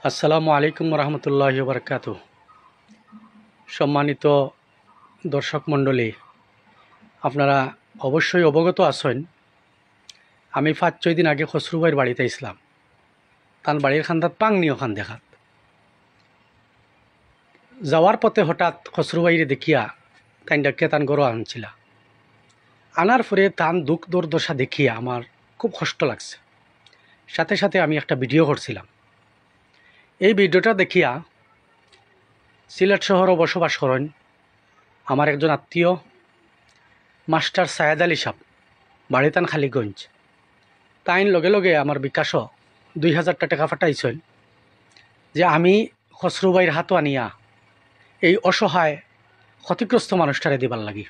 আসসালামু আলাইকুম রহমতুল্লাহি বারাকাতুহু। সম্মানিত দর্শক মণ্ডলী, আপনারা অবশ্যই অবগত আছেন আমি 5-6 দিন আগে খসরু ভাইয়ের বাড়িতে ইসলাম তার বাড়ির খান্দাত পাংনি ওখান দেখাত যাওয়ার পথে হঠাৎ খসরু ভাইরে দেখিয়া তাই ডাকে তান গরো আনছিলা আনার পরে তান দুঃখ দুর্দশা দেখিয়া আমার খুব কষ্ট লাগছে। সাথে সাথে আমি একটা ভিডিও করছিলাম। এই ভিডিওটা দেখিয়া সিলেট শহরে বসবাস করেন আমার একজন আত্মীয় মাস্টার সায়েদ আলী সাহেব, বাড়িতান খালিগঞ্জ। তাইন লগে লগে আমার বিকাশও 2000 টাকা ফাটাইছেন যে আমি খসরু ভাইয়ের হাতও আনিয়া এই অসহায় ক্ষতিগ্রস্ত মানুষটারে দিবার লাগি।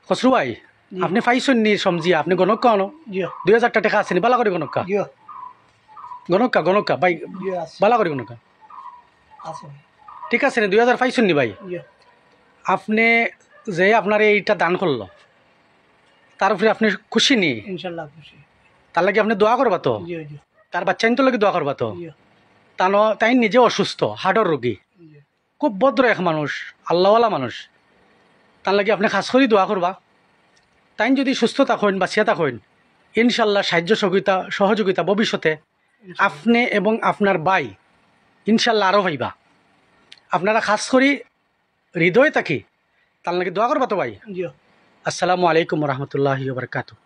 খসরু ভাই, আপনি পাইছেন নি সমজিয়া? আপনি গণক্কা আনো 2000 টাকা আছে নি? বালা করে গণক্কা গণক্কা গণক্কা ভাই, বালা করে গণক্কা। ঠিক আছে নি? 2000 পাইছেন নি ভাই? আপনি যে আপনার এইটা দান করলো তার উপরে আপনি খুশি নি? ইনশাআল্লাহ খুশি। তার লাগে আপনি দোয়া করবা তো? জি জি তার বাচ্চা তো লাগে দোয়া করবা তো? তাই নিজে অসুস্থ, হার্টের রোগী, খুব ভদ্র এক মানুষ, আল্লাহওয়ালা মানুষ। তার লাগে আপনি খাস করে দোয়া করবা। তাই যদি সুস্থ থাকেন, বাঁচিয়া থাকেন, ইনশাল্লাহ সাহায্য সহযোগিতা ভবিষ্যতে আপনি এবং আপনার ভাই ইনশাল্লাহ আরও হইবা। আপনারা খাস করি হৃদয়ে থাকি তার লাগে দোয়া করবা তো ভাই। জি। আসসালামু আলাইকুম রহমতুল্লাহি ওয়া বারাকাতুহু।